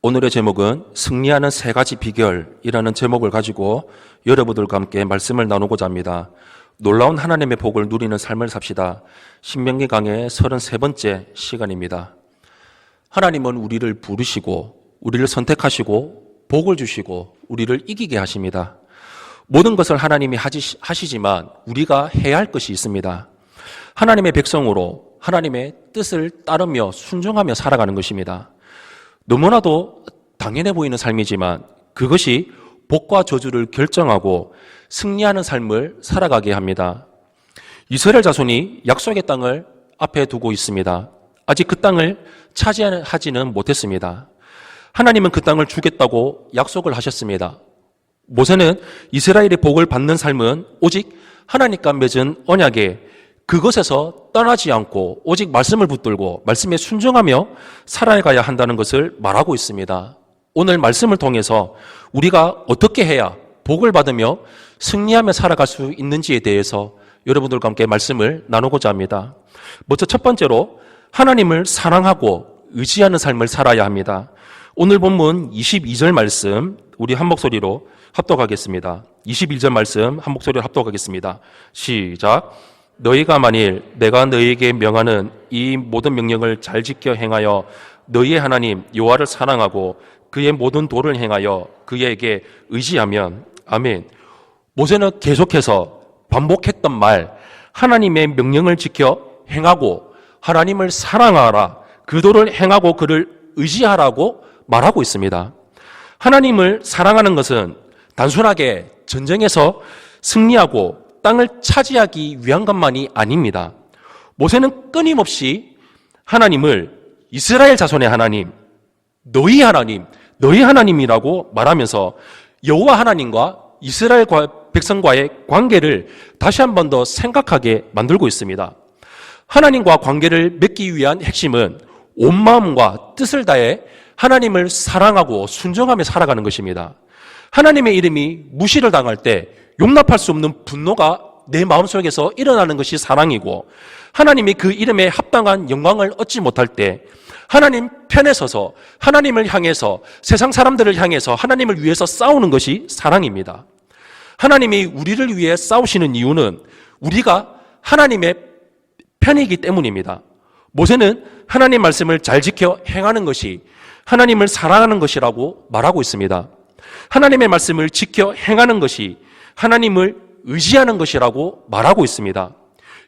오늘의 제목은 승리하는 세 가지 비결이라는 제목을 가지고 여러분들과 함께 말씀을 나누고자 합니다. 놀라운 하나님의 복을 누리는 삶을 삽시다. 신명기 강의 33번째 시간입니다. 하나님은 우리를 부르시고 우리를 선택하시고 복을 주시고 우리를 이기게 하십니다. 모든 것을 하나님이 하시지만 우리가 해야 할 것이 있습니다. 하나님의 백성으로 하나님의 뜻을 따르며 순종하며 살아가는 것입니다. 너무나도 당연해 보이는 삶이지만 그것이 복과 저주를 결정하고 승리하는 삶을 살아가게 합니다. 이스라엘 자손이 약속의 땅을 앞에 두고 있습니다. 아직 그 땅을 차지하지는 못했습니다. 하나님은 그 땅을 주겠다고 약속을 하셨습니다. 모세는 이스라엘의 복을 받는 삶은 오직 하나님과 맺은 언약에 그것에서 떠나지 않고 오직 말씀을 붙들고 말씀에 순종하며 살아가야 한다는 것을 말하고 있습니다. 오늘 말씀을 통해서 우리가 어떻게 해야 복을 받으며 승리하며 살아갈 수 있는지에 대해서 여러분들과 함께 말씀을 나누고자 합니다. 먼저 첫 번째로 하나님을 사랑하고 의지하는 삶을 살아야 합니다. 오늘 본문 22절 말씀 우리 한 목소리로 합독하겠습니다. 21절 말씀 한 목소리로 합독하겠습니다. 시작. 너희가 만일 내가 너희에게 명하는 이 모든 명령을 잘 지켜 행하여 너희의 하나님 여호와를 사랑하고 그의 모든 도를 행하여 그에게 의지하면 아멘. 모세는 계속해서 반복했던 말, 하나님의 명령을 지켜 행하고 하나님을 사랑하라, 그 도를 행하고 그를 의지하라고 말하고 있습니다. 하나님을 사랑하는 것은 단순하게 전쟁에서 승리하고 땅을 차지하기 위한 것만이 아닙니다. 모세는 끊임없이 하나님을 이스라엘 자손의 하나님, 너희 하나님, 너희 하나님이라고 말하면서 여호와 하나님과 이스라엘 백성과의 관계를 다시 한 번 더 생각하게 만들고 있습니다. 하나님과 관계를 맺기 위한 핵심은 온 마음과 뜻을 다해 하나님을 사랑하고 순종하며 살아가는 것입니다. 하나님의 이름이 무시를 당할 때 용납할 수 없는 분노가 내 마음속에서 일어나는 것이 사랑이고, 하나님이 그 이름에 합당한 영광을 얻지 못할 때 하나님 편에 서서 하나님을 향해서 세상 사람들을 향해서 하나님을 위해서 싸우는 것이 사랑입니다. 하나님이 우리를 위해 싸우시는 이유는 우리가 하나님의 편이기 때문입니다. 모세는 하나님 말씀을 잘 지켜 행하는 것이 하나님을 사랑하는 것이라고 말하고 있습니다. 하나님의 말씀을 지켜 행하는 것이 하나님을 의지하는 것이라고 말하고 있습니다.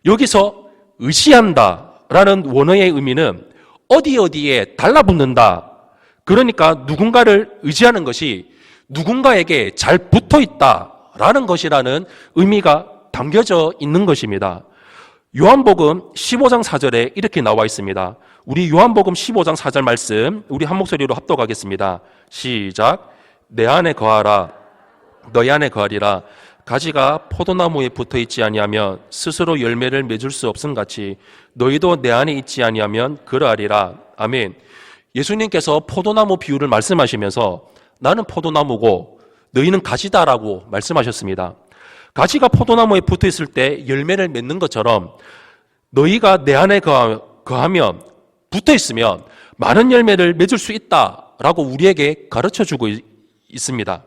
여기서 의지한다라는 원어의 의미는 어디에 달라붙는다. 그러니까 누군가를 의지하는 것이 누군가에게 잘 붙어 있다라는 것이라는 의미가 담겨져 있는 것입니다. 요한복음 15장 4절에 이렇게 나와 있습니다. 우리 요한복음 15장 4절 말씀 우리 한 목소리로 합독하겠습니다. 시작. 내 안에 거하라 너희 안에 거하리라. 가지가 포도나무에 붙어 있지 아니하면 스스로 열매를 맺을 수 없음 같이 너희도 내 안에 있지 아니하면 그러하리라. 아멘. 예수님께서 포도나무 비유를 말씀하시면서 나는 포도나무고 너희는 가지다라고 말씀하셨습니다. 가지가 포도나무에 붙어 있을 때 열매를 맺는 것처럼 너희가 내 안에 거하면 붙어 있으면 많은 열매를 맺을 수 있다라고 우리에게 가르쳐주고 있습니다.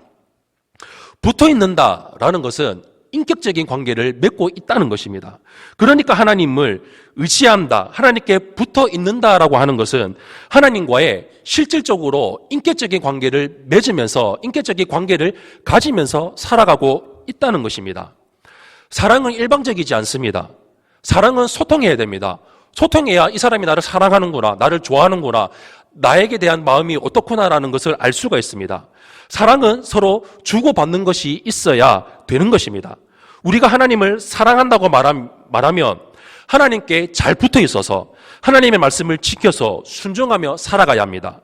붙어 있는다라는 것은 인격적인 관계를 맺고 있다는 것입니다. 그러니까 하나님을 의지한다, 하나님께 붙어 있는다라고 하는 것은 하나님과의 실질적으로 인격적인 관계를 맺으면서 인격적인 관계를 가지면서 살아가고 있다는 것입니다. 사랑은 일방적이지 않습니다. 사랑은 소통해야 됩니다. 소통해야 이 사람이 나를 사랑하는구나, 나를 좋아하는구나, 나에게 대한 마음이 어떻구나라는 것을 알 수가 있습니다. 사랑은 서로 주고받는 것이 있어야 되는 것입니다. 우리가 하나님을 사랑한다고 말하면 하나님께 잘 붙어 있어서 하나님의 말씀을 지켜서 순종하며 살아가야 합니다.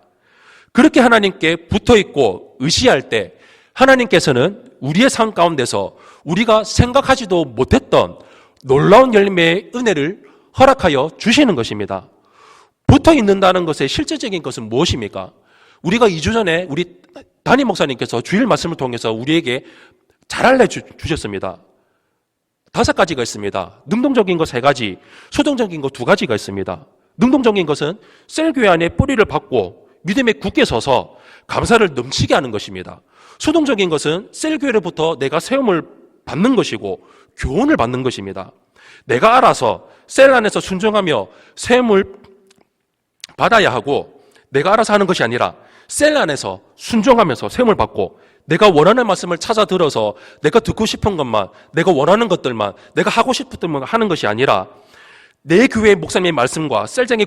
그렇게 하나님께 붙어 있고 의지할 때 하나님께서는 우리의 삶 가운데서 우리가 생각하지도 못했던 놀라운 열매의 은혜를 허락하여 주시는 것입니다. 붙어 있는다는 것의 실제적인 것은 무엇입니까? 우리가 2주 전에 우리 담임 목사님께서 주일 말씀을 통해서 우리에게 잘 알려주셨습니다. 5가지가 있습니다. 능동적인 것 3가지, 수동적인 것 2가지가 있습니다. 능동적인 것은 셀교회 안에 뿌리를 박고 믿음에 굳게 서서 감사를 넘치게 하는 것입니다. 수동적인 것은 셀교회로부터 내가 세움을 받는 것이고 교훈을 받는 것입니다. 내가 알아서 셀 안에서 순종하며 세움을 받아야 하고 내가 알아서 하는 것이 아니라 셀 안에서 순종하면서 세움을 받고 내가 원하는 말씀을 찾아 들어서 내가 듣고 싶은 것만, 내가 원하는 것들만, 내가 하고 싶은 것들만 하는 것이 아니라 내 교회 목사님의 말씀과 셀장의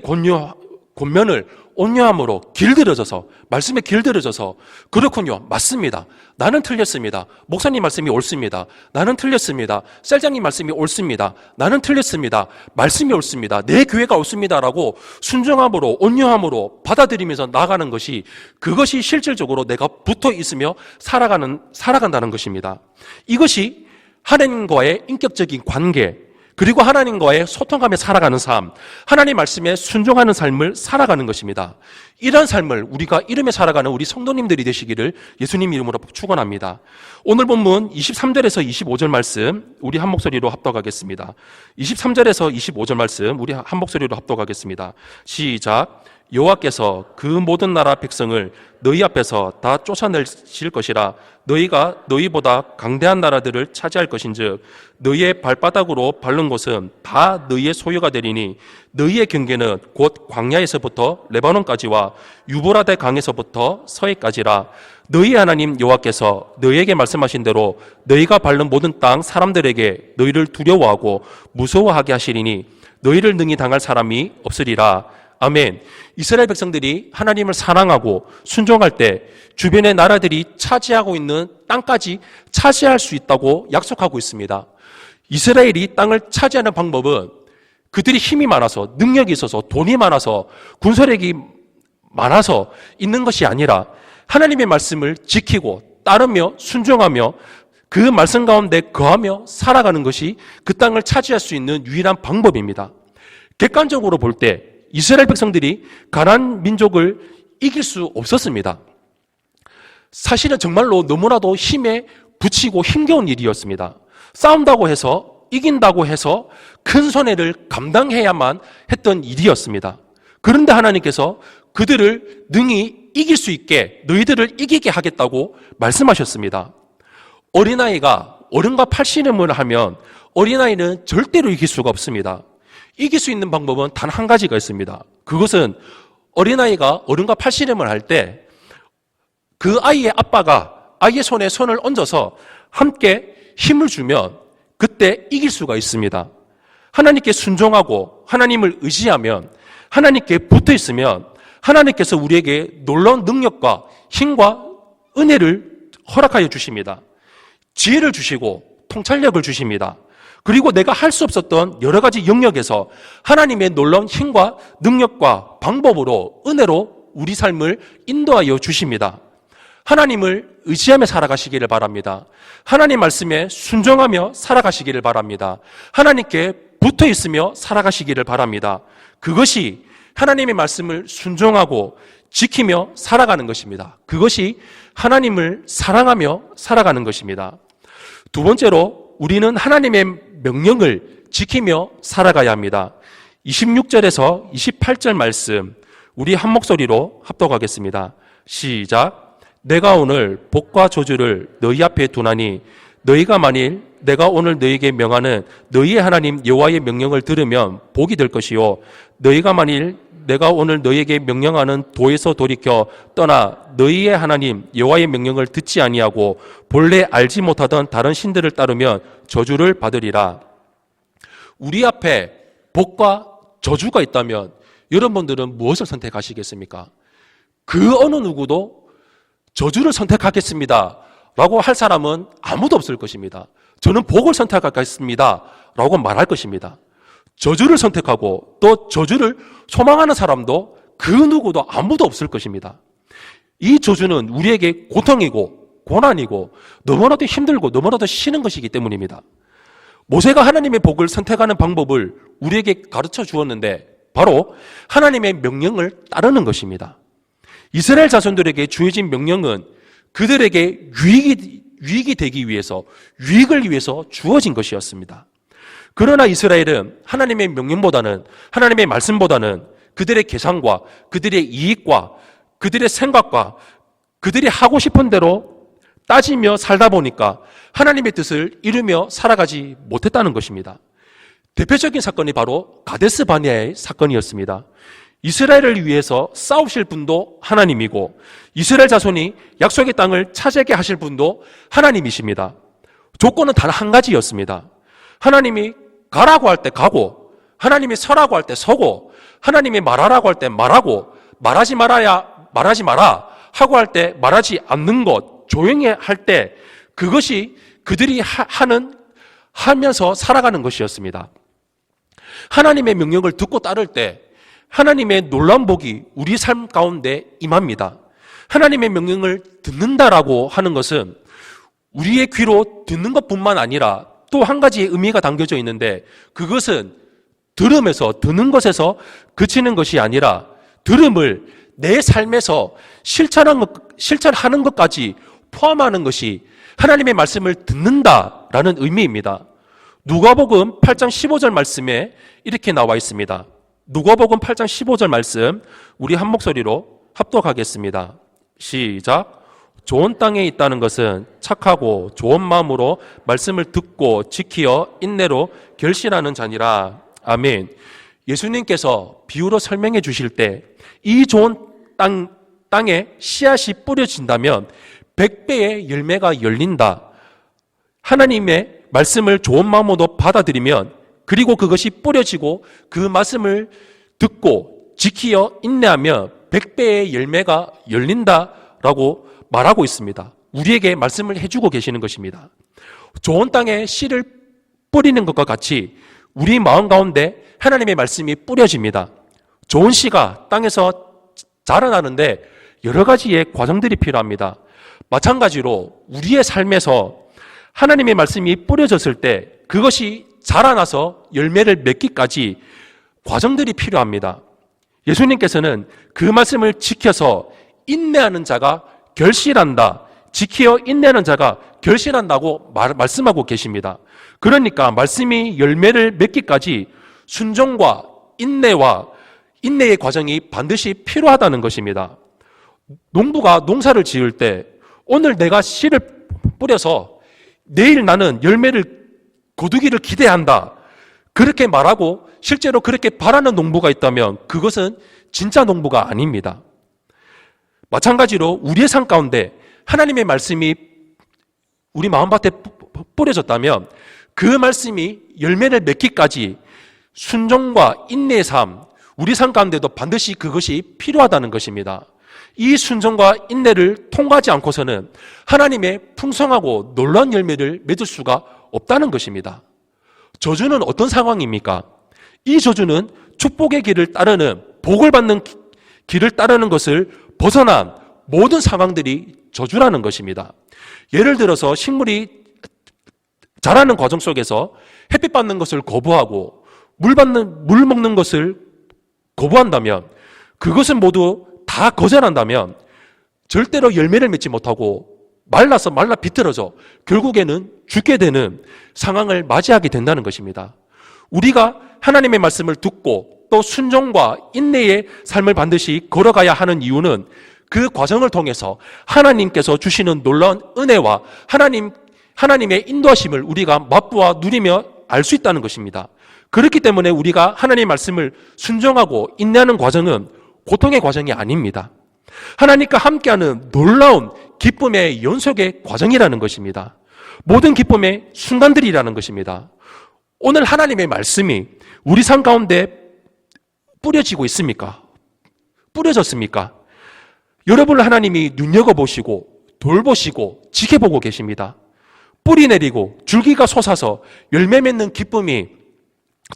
권면을 온유함으로 길들여져서, 말씀에 길들여져서, 그렇군요, 맞습니다, 나는 틀렸습니다, 목사님 말씀이 옳습니다, 나는 틀렸습니다, 셀장님 말씀이 옳습니다, 나는 틀렸습니다, 말씀이 옳습니다, 내 교회가 옳습니다 라고 순종함으로 온유함으로 받아들이면서 나아가는 것이, 그것이 실질적으로 내가 붙어 있으며 살아간다는 것입니다. 이것이 하나님과의 인격적인 관계, 그리고 하나님과의 소통하며 살아가는 삶, 하나님 말씀에 순종하는 삶을 살아가는 것입니다. 이런 삶을 우리가 이름에 살아가는 우리 성도님들이 되시기를 예수님 이름으로 축원합니다. 오늘 본문 23절에서 25절 말씀 우리 한 목소리로 합독하겠습니다. 23절에서 25절 말씀 우리 한 목소리로 합독하겠습니다. 시작. 여호와께서 그 모든 나라 백성을 너희 앞에서 다 쫓아내실 것이라. 너희가 너희보다 강대한 나라들을 차지할 것인즉 너희의 발바닥으로 밟는 곳은 다 너희의 소유가 되리니 너희의 경계는 곧 광야에서부터 레바논까지와 유브라데 강에서부터 서해까지라. 너희 하나님 여호와께서 너희에게 말씀하신 대로 너희가 밟는 모든 땅 사람들에게 너희를 두려워하고 무서워하게 하시리니 너희를 능히 당할 사람이 없으리라. 아멘. 이스라엘 백성들이 하나님을 사랑하고 순종할 때 주변의 나라들이 차지하고 있는 땅까지 차지할 수 있다고 약속하고 있습니다. 이스라엘이 땅을 차지하는 방법은 그들이 힘이 많아서, 능력이 있어서, 돈이 많아서, 군사력이 많아서 있는 것이 아니라 하나님의 말씀을 지키고 따르며 순종하며 그 말씀 가운데 거하며 살아가는 것이 그 땅을 차지할 수 있는 유일한 방법입니다. 객관적으로 볼 때 이스라엘 백성들이 가나안 민족을 이길 수 없었습니다. 사실은 정말로 너무나도 힘에 부치고 힘겨운 일이었습니다. 싸운다고 해서, 이긴다고 해서 큰 손해를 감당해야만 했던 일이었습니다. 그런데 하나님께서 그들을 능히 이길 수 있게, 너희들을 이기게 하겠다고 말씀하셨습니다. 어린아이가 어른과 팔씨름을 하면 어린아이는 절대로 이길 수가 없습니다. 이길 수 있는 방법은 단 한 가지가 있습니다. 그것은 어린아이가 어른과 팔씨름을 할 때 그 아이의 아빠가 아이의 손에 손을 얹어서 함께 힘을 주면 그때 이길 수가 있습니다. 하나님께 순종하고 하나님을 의지하면, 하나님께 붙어 있으면 하나님께서 우리에게 놀라운 능력과 힘과 은혜를 허락하여 주십니다. 지혜를 주시고 통찰력을 주십니다. 그리고 내가 할 수 없었던 여러 가지 영역에서 하나님의 놀라운 힘과 능력과 방법으로, 은혜로 우리 삶을 인도하여 주십니다. 하나님을 의지하며 살아가시기를 바랍니다. 하나님 말씀에 순종하며 살아가시기를 바랍니다. 하나님께 붙어 있으며 살아가시기를 바랍니다. 그것이 하나님의 말씀을 순종하고 지키며 살아가는 것입니다. 그것이 하나님을 사랑하며 살아가는 것입니다. 두 번째로 우리는 하나님의 명령을 지키며 살아가야 합니다. 26절에서 28절 말씀 우리 한 목소리로 합독하겠습니다. 시작. 내가 오늘 복과 저주를 너희 앞에 두나니 너희가 만일 내가 오늘 너희에게 명하는 너희의 하나님 여호와의 명령을 들으면 복이 될 것이요 너희가 만일 내가 오늘 너희에게 명령하는 도에서 돌이켜 떠나 너희의 하나님 여호와의 명령을 듣지 아니하고 본래 알지 못하던 다른 신들을 따르면 저주를 받으리라. 우리 앞에 복과 저주가 있다면 여러분들은 무엇을 선택하시겠습니까? 그 어느 누구도 저주를 선택하겠습니다 라고 할 사람은 아무도 없을 것입니다. 저는 복을 선택하겠습니다 라고 말할 것입니다. 저주를 선택하고 또 저주를 소망하는 사람도 그 누구도 아무도 없을 것입니다. 이 저주는 우리에게 고통이고 고난이고 너무나도 힘들고 너무나도 싫은 것이기 때문입니다. 모세가 하나님의 복을 선택하는 방법을 우리에게 가르쳐 주었는데 바로 하나님의 명령을 따르는 것입니다. 이스라엘 자손들에게 주어진 명령은 그들에게 유익이 되기 위해서, 유익을 위해서 주어진 것이었습니다. 그러나 이스라엘은 하나님의 명령보다는, 하나님의 말씀보다는 그들의 계산과 그들의 이익과 그들의 생각과 그들이 하고 싶은 대로 따지며 살다 보니까 하나님의 뜻을 이루며 살아가지 못했다는 것입니다. 대표적인 사건이 바로 가데스 바네아의 사건이었습니다. 이스라엘을 위해서 싸우실 분도 하나님이고 이스라엘 자손이 약속의 땅을 차지하게 하실 분도 하나님이십니다. 조건은 단 한 가지였습니다. 하나님이 가라고 할 때 가고, 하나님이 서라고 할 때 서고, 하나님이 말하라고 할 때 말하고, 말하지 마라 하고 할 때 말하지 않는 것, 조용히 할 때, 그것이 그들이 하면서 살아가는 것이었습니다. 하나님의 명령을 듣고 따를 때 하나님의 놀라운 복이 우리 삶 가운데 임합니다. 하나님의 명령을 듣는다라고 하는 것은 우리의 귀로 듣는 것뿐만 아니라 또 한 가지의 의미가 담겨져 있는데, 그것은 들음에서, 듣는 것에서 그치는 것이 아니라 들음을 내 삶에서 실천하는 것까지 포함하는 것이 하나님의 말씀을 듣는다라는 의미입니다. 누가복음 8장 15절 말씀에 이렇게 나와 있습니다. 누가복음 8장 15절 말씀 우리 한 목소리로 합독하겠습니다. 시작. 좋은 땅에 있다는 것은 착하고 좋은 마음으로 말씀을 듣고 지키어 인내로 결실하는 자니라. 아멘. 예수님께서 비유로 설명해 주실 때 이 좋은 땅에 씨앗이 뿌려진다면 100배의 열매가 열린다. 하나님의 말씀을 좋은 마음으로 받아들이면, 그리고 그것이 뿌려지고 그 말씀을 듣고 지키어 인내하면 100배의 열매가 열린다라고 말하고 있습니다. 우리에게 말씀을 해주고 계시는 것입니다. 좋은 땅에 씨를 뿌리는 것과 같이 우리 마음 가운데 하나님의 말씀이 뿌려집니다. 좋은 씨가 땅에서 자라나는데 여러 가지의 과정들이 필요합니다. 마찬가지로 우리의 삶에서 하나님의 말씀이 뿌려졌을 때 그것이 자라나서 열매를 맺기까지 과정들이 필요합니다. 예수님께서는 그 말씀을 지켜서 인내하는 자가 결실한다, 지키어 인내하는 자가 결실한다고 말씀하고 계십니다. 그러니까 말씀이 열매를 맺기까지 순종과 인내의 과정이 반드시 필요하다는 것입니다. 농부가 농사를 지을 때 오늘 내가 씨를 뿌려서 내일 나는 열매를 거두기를 기대한다, 그렇게 말하고 실제로 그렇게 바라는 농부가 있다면 그것은 진짜 농부가 아닙니다. 마찬가지로 우리의 삶 가운데 하나님의 말씀이 우리 마음밭에 뿌려졌다면 그 말씀이 열매를 맺기까지 순종과 인내의 삶, 우리 삶 가운데도 반드시 그것이 필요하다는 것입니다. 이 순종과 인내를 통과하지 않고서는 하나님의 풍성하고 놀라운 열매를 맺을 수가 없다는 것입니다. 저주는 어떤 상황입니까? 이 저주는 축복의 길을 따르는, 복을 받는 길을 따르는 것을 벗어난 모든 상황들이 저주라는 것입니다. 예를 들어서 식물이 자라는 과정 속에서 햇빛 받는 것을 거부하고 물 먹는 것을 거부한다면, 그것은 모두 다 거절한다면 절대로 열매를 맺지 못하고 말라 비틀어져 결국에는 죽게 되는 상황을 맞이하게 된다는 것입니다. 우리가 하나님의 말씀을 듣고 또 순종과 인내의 삶을 반드시 걸어가야 하는 이유는 그 과정을 통해서 하나님께서 주시는 놀라운 은혜와 하나님의 인도하심을 우리가 맛보아 누리며 알 수 있다는 것입니다. 그렇기 때문에 우리가 하나님의 말씀을 순종하고 인내하는 과정은 고통의 과정이 아닙니다. 하나님과 함께하는 놀라운 기쁨의 연속의 과정이라는 것입니다. 모든 기쁨의 순간들이라는 것입니다. 오늘 하나님의 말씀이 우리 삶 가운데 뿌려지고 있습니까? 뿌려졌습니까? 여러분을 하나님이 눈여겨보시고 돌보시고 지켜보고 계십니다. 뿌리 내리고 줄기가 솟아서 열매 맺는 기쁨이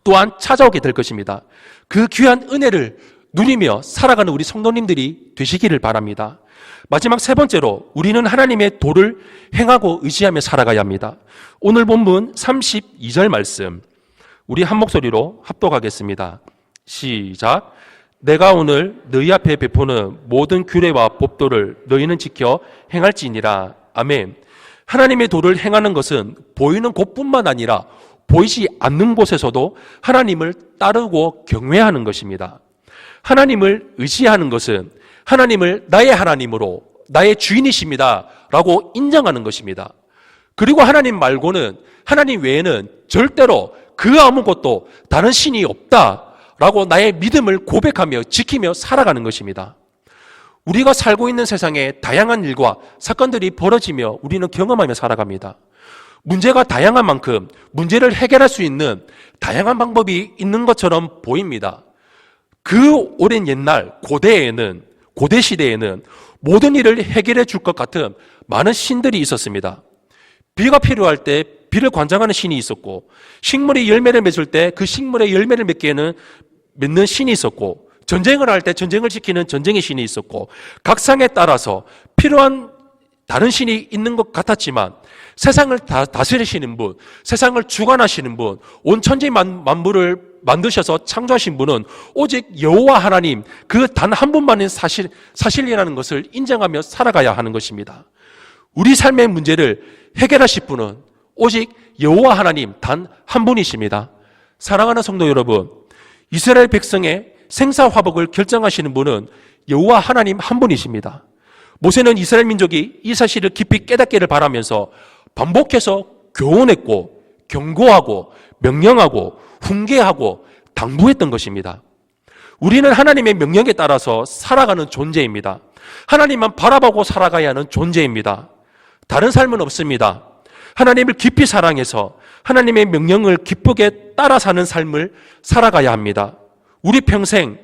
또한 찾아오게 될 것입니다. 그 귀한 은혜를 누리며 살아가는 우리 성도님들이 되시기를 바랍니다. 마지막 세 번째로 우리는 하나님의 도를 행하고 의지하며 살아가야 합니다. 오늘 본문 32절 말씀 우리 한 목소리로 합독하겠습니다. 시작. 내가 오늘 너희 앞에 베푸는 모든 규례와 법도를 너희는 지켜 행할지니라. 아멘. 하나님의 도를 행하는 것은 보이는 곳뿐만 아니라 보이지 않는 곳에서도 하나님을 따르고 경외하는 것입니다. 하나님을 의지하는 것은 하나님을 나의 하나님으로, 나의 주인이십니다 라고 인정하는 것입니다. 그리고 하나님 말고는, 하나님 외에는 절대로 그 아무것도 다른 신이 없다라고 나의 믿음을 고백하며 지키며 살아가는 것입니다. 우리가 살고 있는 세상에 다양한 일과 사건들이 벌어지며 우리는 경험하며 살아갑니다. 문제가 다양한 만큼 문제를 해결할 수 있는 다양한 방법이 있는 것처럼 보입니다. 그 오랜 옛날 고대 시대에는 모든 일을 해결해 줄 것 같은 많은 신들이 있었습니다. 비가 필요할 때 비를 관장하는 신이 있었고, 식물이 열매를 맺을 때 그 식물의 열매를 맺는 신이 있었고, 전쟁을 할 때 전쟁을 지키는 전쟁의 신이 있었고, 각 상에 따라서 필요한 다른 신이 있는 것 같았지만 세상을 다스리시는 분, 세상을 주관하시는 분, 온 천지 만물을 만드셔서 창조하신 분은 오직 여호와 하나님, 그 단 한 분만의 사실이라는 것을 인정하며 살아가야 하는 것입니다. 우리 삶의 문제를 해결하실 분은 오직 여호와 하나님 단 한 분이십니다. 사랑하는 성도 여러분, 이스라엘 백성의 생사화복을 결정하시는 분은 여호와 하나님 한 분이십니다. 모세는 이스라엘 민족이 이 사실을 깊이 깨닫기를 바라면서 반복해서 교훈했고, 경고하고, 명령하고, 훈계하고, 당부했던 것입니다. 우리는 하나님의 명령에 따라서 살아가는 존재입니다. 하나님만 바라보고 살아가야 하는 존재입니다. 다른 삶은 없습니다. 하나님을 깊이 사랑해서 하나님의 명령을 기쁘게 따라 사는 삶을 살아가야 합니다. 우리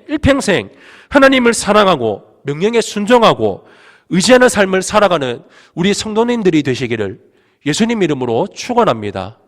일평생 하나님을 사랑하고 명령에 순종하고 의지하는 삶을 살아가는 우리 성도님들이 되시기를 예수님 이름으로 축원합니다.